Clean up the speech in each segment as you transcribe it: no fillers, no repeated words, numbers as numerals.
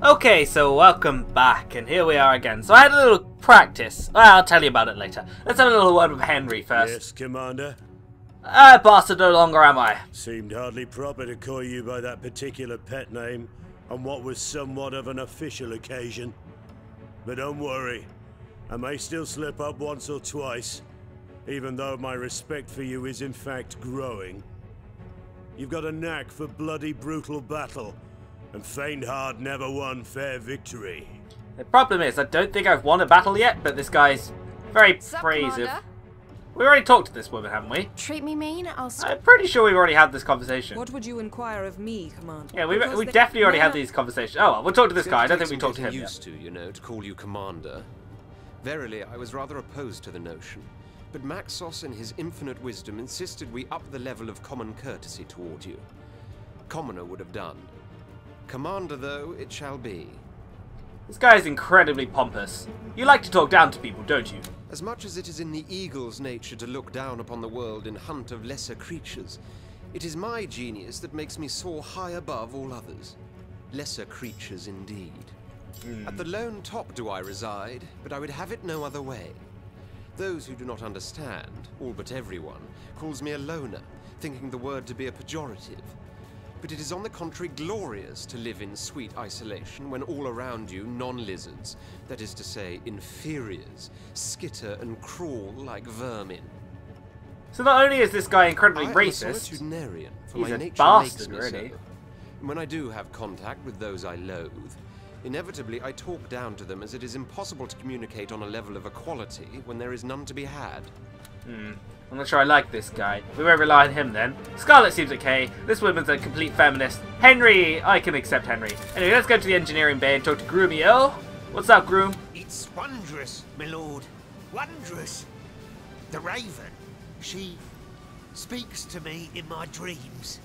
Okay, so welcome back, and here we are again. So I had a little practice. Well, I'll tell you about it later. Let's have a little word with Henry first. Yes, Commander? Bastard no longer am I. Seemed hardly proper to call you by that particular pet name on what was somewhat of an official occasion. But don't worry, I may still slip up once or twice, even though my respect for you is in fact growing. You've got a knack for bloody brutal battle, and Faint-Heart never won fair victory. The problem is, I don't think I've won a battle yet, but this guy's very abrasive. We already talked to this woman, haven't we? Treat me mean, I'm pretty sure we've already had this conversation. What would you inquire of me, Commander? Yeah, we definitely already had these conversations. Oh, well, we'll talk to this guy. I don't think we talked to him yet. Used to, you know, to call you Commander. Verily, I was rather opposed to the notion. But Maxos, in his infinite wisdom, insisted we up the level of common courtesy toward you. Commoner would have done. Commander, though, it shall be. This guy is incredibly pompous. You like to talk down to people, don't you? As much as it is in the eagle's nature to look down upon the world in hunt of lesser creatures, it is my genius that makes me soar high above all others. Lesser creatures indeed. At the lone top do I reside, but I would have it no other way. Those who do not understand, all but everyone, calls me a loner, thinking the word to be a pejorative. But it is on the contrary glorious to live in sweet isolation when all around you non-lizards, that is to say, inferiors, skitter and crawl like vermin. So not only is this guy incredibly racist, he's a bastard, really. So. And when I do have contact with those I loathe, inevitably I talk down to them as it is impossible to communicate on a level of equality when there is none to be had. I'm not sure I like this guy. We won't rely on him then. Scarlet seems okay. This woman's a complete feminist. Henry! I can accept Henry. Anyway, let's go to the engineering bay and talk to Groomio. What's up, Groom? It's wondrous, my lord. Wondrous. The Raven, she speaks to me in my dreams.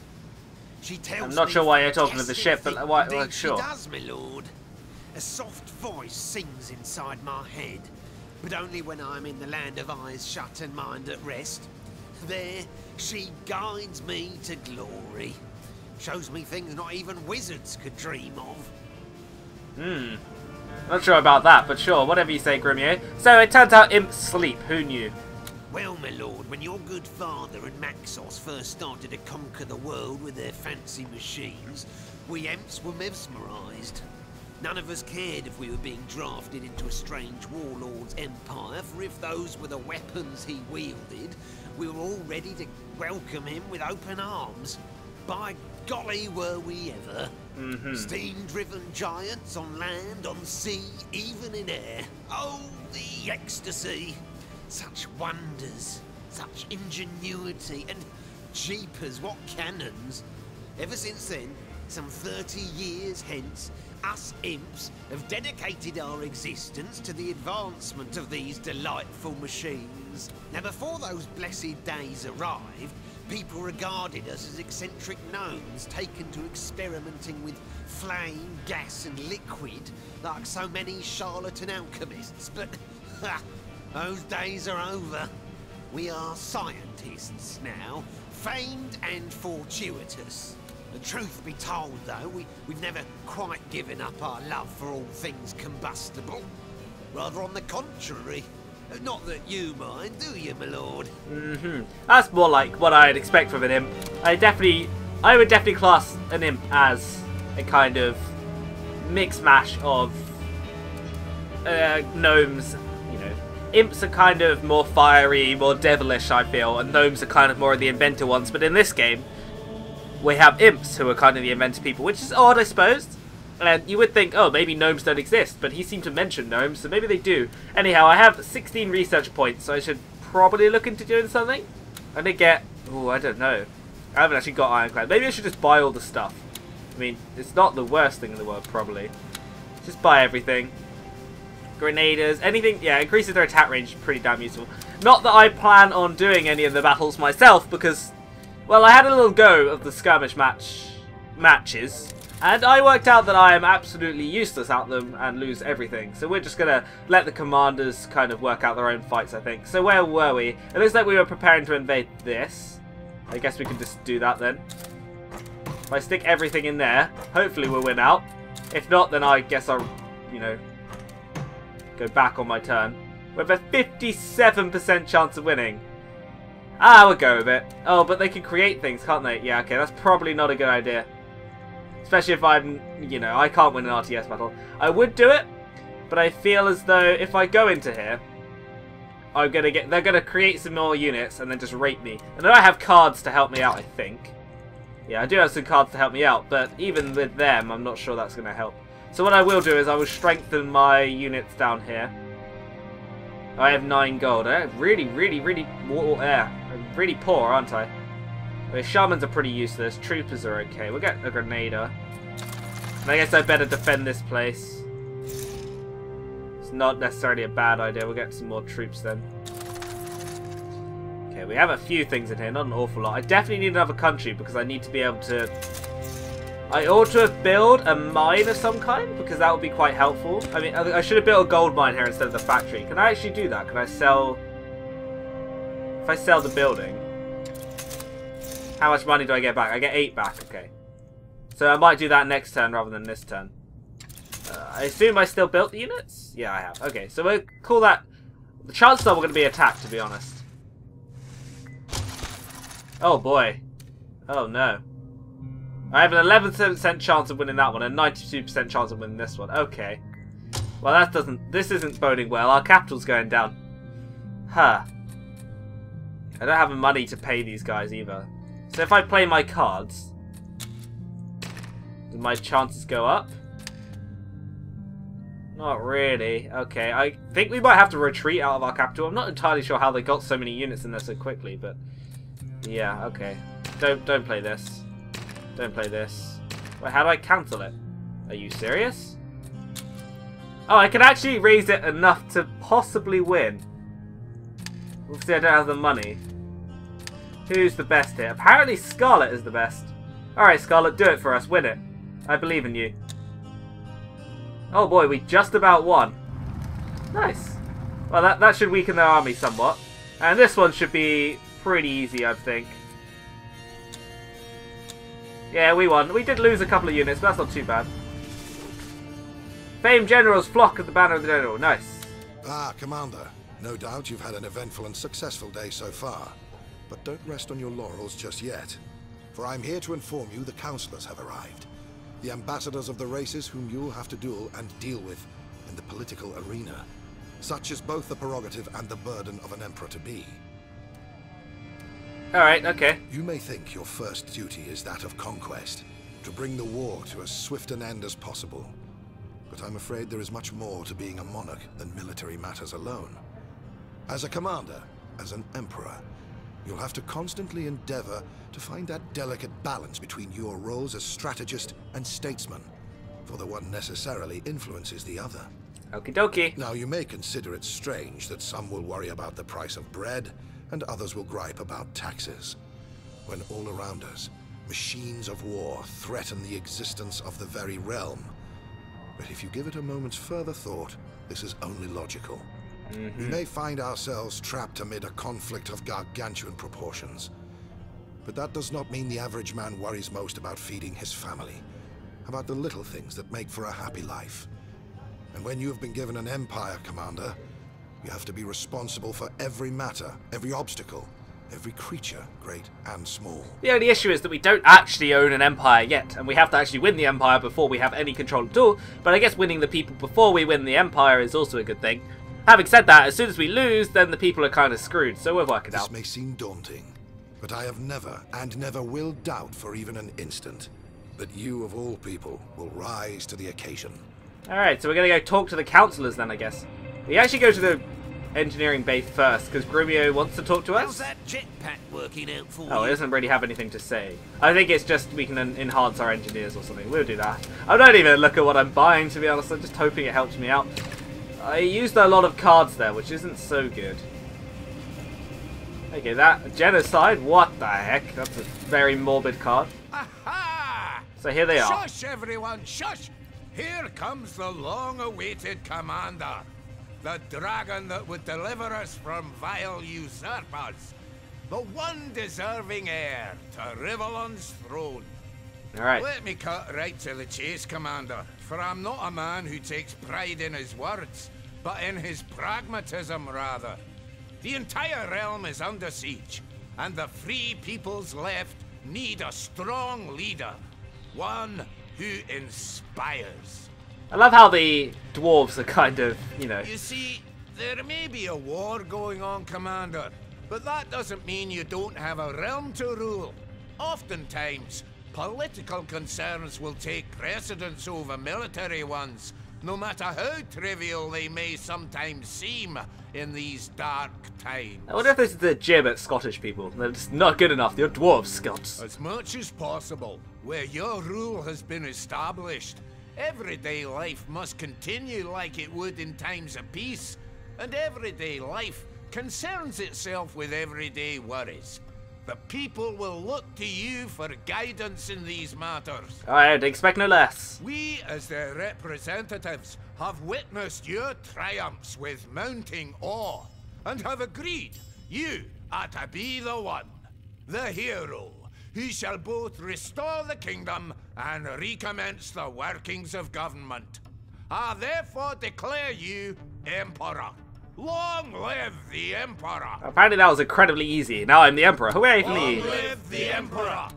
She tells me... I'm not sure why you're talking to the ship, but why? Well, sure. She does, my lord. A soft voice sings inside my head. But only when I'm in the land of eyes shut and mind at rest. There, she guides me to glory. Shows me things not even wizards could dream of. Not sure about that, but sure, whatever you say, Grumio. So it turns out imps sleep. Who knew? Well, my lord, when your good father and Maxos first started to conquer the world with their fancy machines, we imps were mesmerised. None of us cared if we were being drafted into a strange warlord's empire, for if those were the weapons he wielded, we were all ready to welcome him with open arms. By golly, were we ever. Steam-driven giants on land, on sea, even in air. Oh, the ecstasy. Such wonders, such ingenuity, and jeepers, what cannons. Ever since then, some 30 years hence, us imps have dedicated our existence to the advancement of these delightful machines. Now, before those blessed days arrived, people regarded us as eccentric gnomes taken to experimenting with flame, gas and liquid like so many charlatan alchemists. But those days are over. We are scientists now, famed and fortuitous. The truth be told, though, we've never quite given up our love for all things combustible. Rather on the contrary. Not that you mind, do you, my lord? That's more like what I'd expect from an imp. I would definitely class an imp as a kind of mix mash of gnomes. You know, imps are kind of more fiery, more devilish, I feel, and gnomes are kind of more of the inventor ones. But in this game, we have imps who are kind of the inventor people, which is odd, I suppose. And you would think, oh, maybe gnomes don't exist, but he seemed to mention gnomes, so maybe they do. Anyhow, I have 16 research points, so I should probably look into doing something. I did get... oh, I don't know. I haven't actually got ironclad. Maybe I should just buy all the stuff. I mean, it's not the worst thing in the world, probably. Just buy everything. Grenaders, anything... yeah, increases their attack range, pretty damn useful. Not that I plan on doing any of the battles myself, because... well, I had a little go of the skirmish matches, and I worked out that I am absolutely useless at them and lose everything. So we're just going to let the commanders kind of work out their own fights, I think. So where were we? It looks like we were preparing to invade this. I guess we can just do that then. If I stick everything in there, hopefully we'll win out. If not, then I guess I'll, you know, go back on my turn. With a 57% chance of winning. We'll go with it. Oh, but they can create things, can't they? Yeah, okay, that's probably not a good idea. Especially if I'm, you know, I can't win an RTS battle. I would do it, but I feel as though if I go into here, they're gonna create some more units and then just rape me. And then I have cards to help me out, I think. Yeah, I do have some cards to help me out, but even with them, I'm not sure that's gonna help. So what I will do is I will strengthen my units down here. I have 9 gold. I'm really poor, aren't I? Okay, shamans are pretty useless. Troopers are okay. We'll get a grenader. And I guess I better defend this place. It's not necessarily a bad idea. We'll get some more troops then. Okay, we have a few things in here. Not an awful lot. I definitely need another country because I need to be able to... I ought to have built a mine of some kind because that would be quite helpful. I mean, I should have built a gold mine here instead of the factory. Can I actually do that? Can I sell... If I sell the building... How much money do I get back? I get 8 back, okay. So I might do that next turn rather than this turn. I assume I still built the units? Yeah, I have. Okay, so we'll call that... The chances are we're going to be attacked, to be honest. Oh, boy. Oh, no. I have an 11% chance of winning that one and 92% chance of winning this one. Okay. Well, that doesn't... This isn't boding well. Our capital's going down. Huh. I don't have the money to pay these guys either. So if I play my cards, do my chances go up? Not really. Okay, I think we might have to retreat out of our capital. I'm not entirely sure how they got so many units in there so quickly, but yeah, okay. Don't play this. Don't play this. Wait, how do I cancel it? Are you serious? Oh, I can actually raise it enough to possibly win. Obviously, I don't have the money. Who's the best here? Apparently Scarlet is the best. Alright, Scarlet, do it for us. Win it. I believe in you. Oh boy, we just about won. Nice. Well, that should weaken their army somewhat. And this one should be pretty easy, I think. Yeah, we won. We did lose a couple of units, but that's not too bad. Famed generals flock at the banner of the general. Nice. Ah, Commander. No doubt you've had an eventful and successful day so far. But don't rest on your laurels just yet. For I'm here to inform you the councillors have arrived. The ambassadors of the races whom you'll have to duel and deal with in the political arena. Such is both the prerogative and the burden of an emperor-to-be. Alright, okay. You may think your first duty is that of conquest, to bring the war to as swift an end as possible. But I'm afraid there is much more to being a monarch than military matters alone. As a commander, as an emperor, you'll have to constantly endeavor to find that delicate balance between your roles as strategist and statesman, for the one necessarily influences the other. Okie dokie. Now, you may consider it strange that some will worry about the price of bread, and others will gripe about taxes, when all around us, machines of war threaten the existence of the very realm. But if you give it a moment's further thought, this is only logical. We may find ourselves trapped amid a conflict of gargantuan proportions. But that does not mean the average man worries most about feeding his family, about the little things that make for a happy life. And when you have been given an empire, Commander, you have to be responsible for every matter, every obstacle, every creature, great and small. The only issue is that we don't actually own an empire yet, and we have to actually win the empire before we have any control at all. But I guess winning the people before we win the empire is also a good thing. Having said that, as soon as we lose, then the people are kind of screwed, so we'll work it out. This may seem daunting, but I have never and never will doubt for even an instant that you, of all people, will rise to the occasion. Alright, so we're going to go talk to the councillors then, I guess. We actually go to the engineering bay first, because Grumio wants to talk to us. How's that jetpack working out for you? Oh, it doesn't really have anything to say. I think it's just we can enhance our engineers or something. We'll do that. I don't even look at what I'm buying, to be honest. I'm just hoping it helps me out. I used a lot of cards there, which isn't so good. Okay, that genocide? What the heck? That's a very morbid card. Aha! So here they are. Shush, everyone, shush! Here comes the long-awaited commander. The dragon that would deliver us from vile usurpers. The one deserving heir to Rivellon's throne. Alright. Let me cut right to the chase, Commander, for I'm not a man who takes pride in his words, but in his pragmatism, rather. The entire realm is under siege, and the free peoples left need a strong leader. One who inspires. I love how the dwarves are kind of, you know... You see, there may be a war going on, Commander, but that doesn't mean you don't have a realm to rule. Oftentimes, political concerns will take precedence over military ones, no matter how trivial they may sometimes seem in these dark times. I wonder if this is the jib at Scottish people. They're just not good enough. They're dwarves, Scots. As much as possible, where your rule has been established, everyday life must continue like it would in times of peace, and everyday life concerns itself with everyday worries. The people will look to you for guidance in these matters. I'd expect no less. We, as their representatives, have witnessed your triumphs with mounting awe, and have agreed you are to be the one, the hero, who shall both restore the kingdom and recommence the workings of government. I therefore declare you Emperor. Long live the Emperor! Apparently that was incredibly easy. Now I'm the Emperor. Hooray for me! Long live the Emperor!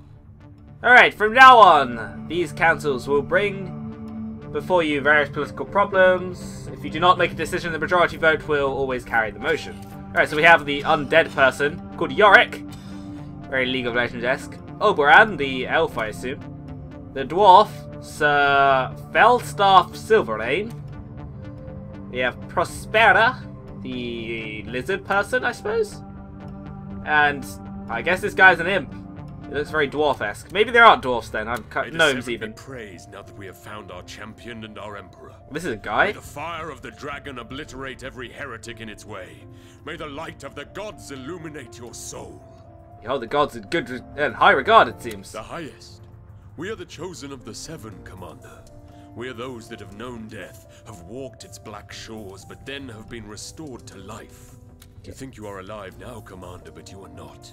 Alright, from now on, these councils will bring before you various political problems. If you do not make a decision, the majority vote will always carry the motion. Alright, so we have the undead person called Yorick. Very League of Legends-esque. Oberon, the elf, I assume. The dwarf, Sir Felstaff Silverlane. We have Prospera, the lizard person, I suppose. And I guess this guy's an imp. It looks very dwarf-esque. Maybe there aren't dwarfs then. I'm gnomes even. Praised now that we have found our champion and our emperor. This is a guy. May the fire of the dragon obliterate every heretic in its way. May the light of the gods illuminate your soul. You hold the gods in good and high regard, it seems. The highest. We are the chosen of the seven, Commander. We are those that have known death, have walked its black shores, but then have been restored to life. You think you are alive now, Commander, but you are not.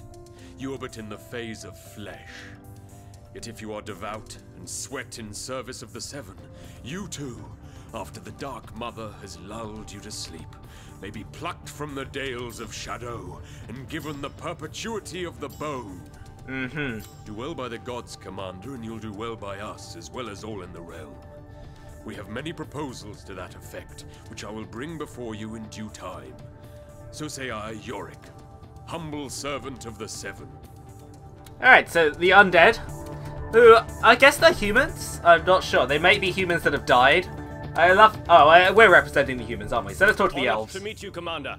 You are but in the phase of flesh. Yet if you are devout and sweat in service of the seven, you too, after the Dark Mother has lulled you to sleep, may be plucked from the dales of shadow and given the perpetuity of the bone. Do well by the gods, Commander, and you'll do well by us, as well as all in the realm. We have many proposals to that effect, which I will bring before you in due time. So say I, Yorick, humble servant of the Seven. Alright, so the undead, who I guess they're humans? I'm not sure. They may be humans that have died. We're representing the humans, aren't we? So let's talk to the elves. To meet you, Commander.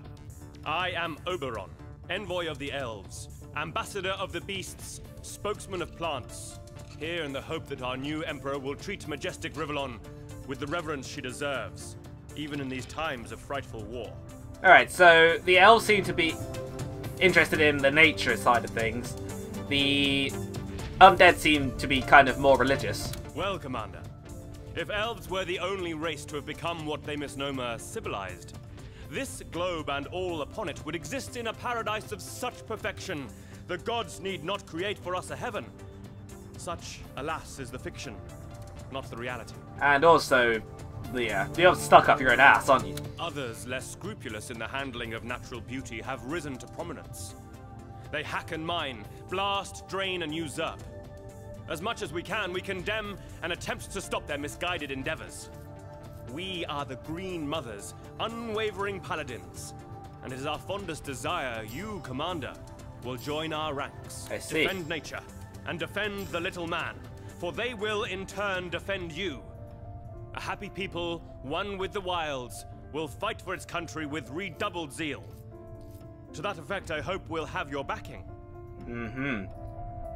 I am Oberon, envoy of the elves, ambassador of the beasts, spokesman of plants. Here in the hope that our new emperor will treat majestic Rivellon with the reverence she deserves, even in these times of frightful war. Alright, so the elves seem to be interested in the nature side of things. The undead seem to be kind of more religious. Well, Commander, if elves were the only race to have become what they misnomer civilized, this globe and all upon it would exist in a paradise of such perfection, the gods need not create for us a heaven. Such, alas, is the fiction, not the reality. And also, you're stuck up your own ass, aren't you? Others, less scrupulous in the handling of natural beauty, have risen to prominence. They hack and mine, blast, drain, and usurp. As much as we can, we condemn and attempt to stop their misguided endeavors. We are the Green Mothers, unwavering paladins, and it is our fondest desire you, Commander, will join our ranks. I see. Defend nature, and defend the little man, for they will in turn defend you. A happy people, one with the wilds, will fight for its country with redoubled zeal. To that effect, I hope we'll have your backing.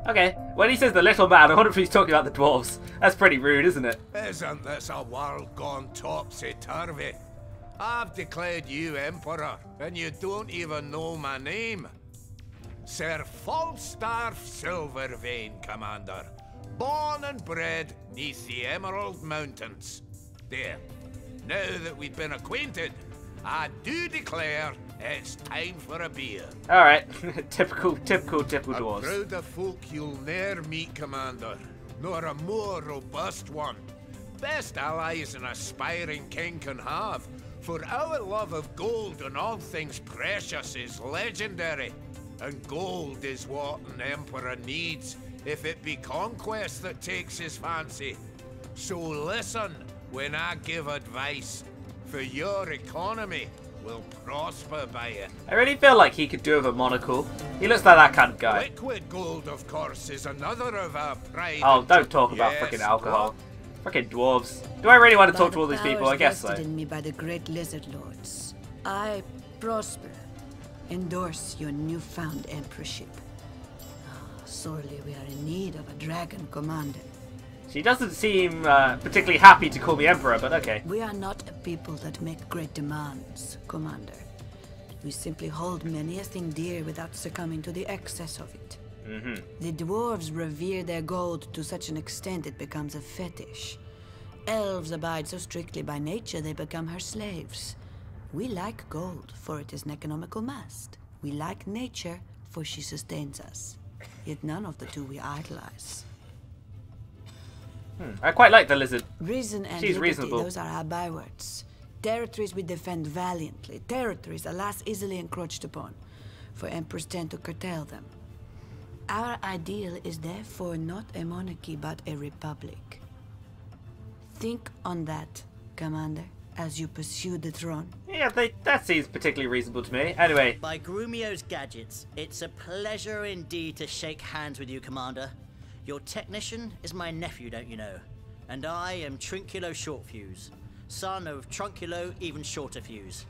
Okay, when he says the little man, I wonder if he's talking about the dwarves. That's pretty rude, isn't it? Isn't this a world gone topsy-turvy? I've declared you Emperor, and you don't even know my name. Sir Falstaff Silvervein, Commander. Born and bred neath the Emerald Mountains. There. Now that we've been acquainted, I do declare it's time for a beer. Alright, typical dwarves. I'm proud of folk you'll ne'er meet, Commander. nor a more robust one. Best allies an aspiring king can have, for our love of gold and all things precious is legendary. And gold is what an emperor needs, if it be conquest that takes his fancy. So listen when I give advice, for your economy will prosper by it. I really feel like he could do with a monocle. He looks like that kind of guy. Liquid gold, of course, is another of our pride. Oh, don't talk about Yes, freaking alcohol. what? Freaking dwarves. Do I really want to By talk the to all these people? I powers guess so. vested in me by the great lizard lords, I, Prosper, endorse your newfound emperorship. Sorely we are in need of a dragon commander. She doesn't seem particularly happy to call me emperor, but okay. We are not a people that make great demands, Commander. We simply hold many a thing dear without succumbing to the excess of it. The dwarves revere their gold to such an extent it becomes a fetish. Elves abide so strictly by nature they become her slaves. We like gold, for it is an economical mast. We like nature, for she sustains us. Yet none of the two we idolize. I quite like the lizard. Reason and She's liberty, reasonable. those are our bywords. Territories we defend valiantly. Territories, alas, easily encroached upon, for emperors tend to curtail them. Our ideal is therefore not a monarchy, but a republic. Think on that, Commander, as you pursue the throne. Yeah, that seems particularly reasonable to me. Anyway, By Grumio's gadgets, it's a pleasure indeed to shake hands with you, Commander. Your technician is my nephew, don't you know? And I am Trunculo Shortfuse, son of Trunculo Even Shorter Fuse.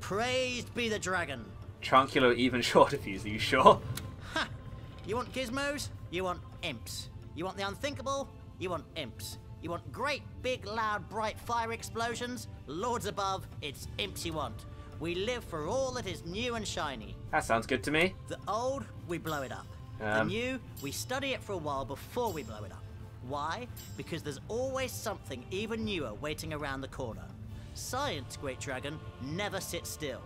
Praised be the dragon! Trunculo even shorter fuse, are you sure? Ha! You want gizmos? You want imps. You want the unthinkable? You want imps. You want great, big, loud, bright fire explosions? Lords above, it's imps you want. We live for all that is new and shiny. That sounds good to me. The old, we blow it up. The new, we study it for a while before we blow it up. Why? Because there's always something even newer waiting around the corner. Science, Great Dragon, never sits still.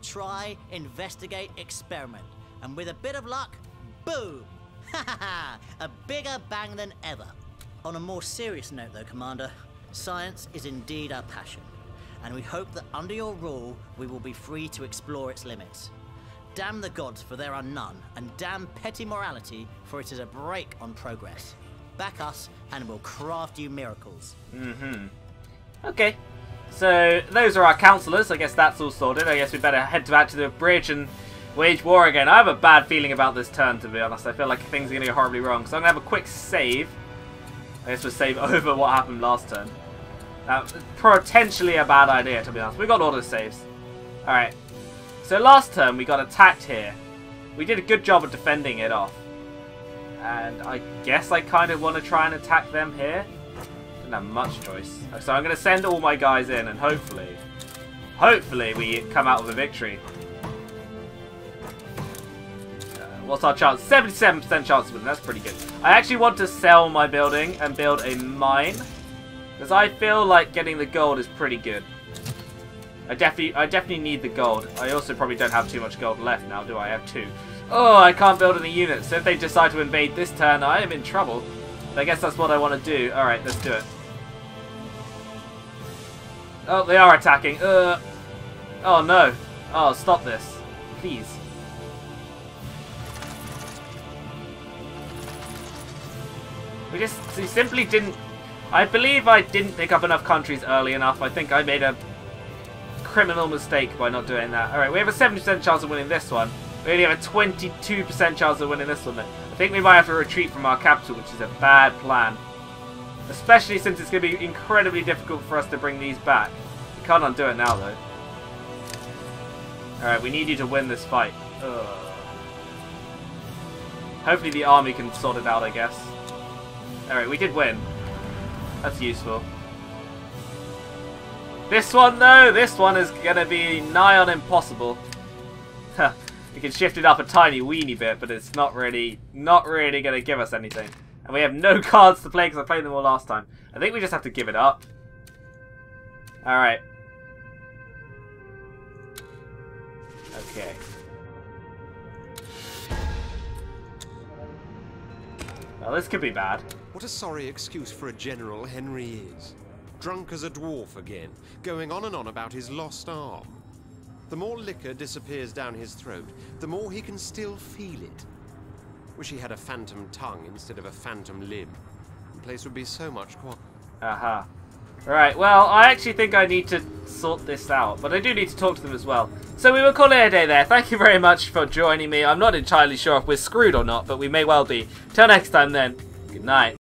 Try, investigate, experiment. And with a bit of luck, boom! Ha ha ha! A bigger bang than ever. On a more serious note though, Commander, science is indeed our passion. And we hope that under your rule, we will be free to explore its limits. Damn the gods, for there are none, and damn petty morality, for it is a brake on progress. Back us, and we'll craft you miracles. Okay. So, those are our councillors. I guess that's all sorted. I guess we better head back to the bridge and wage war again. I have a bad feeling about this turn, to be honest. I feel like things are going to go horribly wrong. So I'm going to have a quick save. I guess we'll save over what happened last turn. Potentially a bad idea, to be honest. We got auto saves. Alright. So last turn we got attacked here. We did a good job of defending it off. And I guess I kind of want to try and attack them here. Didn't have much choice. So I'm going to send all my guys in and hopefully we come out with a victory. What's our chance? 77% chance of winning. That's pretty good. I actually want to sell my building and build a mine. Because I feel like getting the gold is pretty good. I definitely need the gold. I also probably don't have too much gold left now, do I? I have 2. Oh, I can't build any units. So if they decide to invade this turn, I am in trouble. But I guess that's what I want to do. Alright, let's do it. Oh, they are attacking. Oh, no. Oh, stop this. Please. We simply didn't... I believe I didn't pick up enough countries early enough. I think I made a criminal mistake by not doing that. Alright, we have a 70% chance of winning this one. We only have a 22% chance of winning this one. I think we might have to retreat from our capital, which is a bad plan. Especially since it's going to be incredibly difficult for us to bring these back. We can't undo it now, though. Alright, we need you to win this fight. Ugh. Hopefully the army can sort it out, I guess. Alright, we did win. That's useful. This one, though, this one is going to be nigh on impossible. We can shift it up a tiny weeny bit, but it's not really going to give us anything. And we have no cards to play because I played them all last time. I think we just have to give it up. Alright. Okay. Well, this could be bad. What a sorry excuse for a general Henry is. Drunk as a dwarf again, going on and on about his lost arm. The more liquor disappears down his throat, the more he can still feel it. Wish he had a phantom tongue instead of a phantom limb. The place would be so much quieter. Aha. Right, well, I actually think I need to sort this out, but I do need to talk to them as well. So we will call it a day there. Thank you very much for joining me. I'm not entirely sure if we're screwed or not, but we may well be. Till next time then, good night.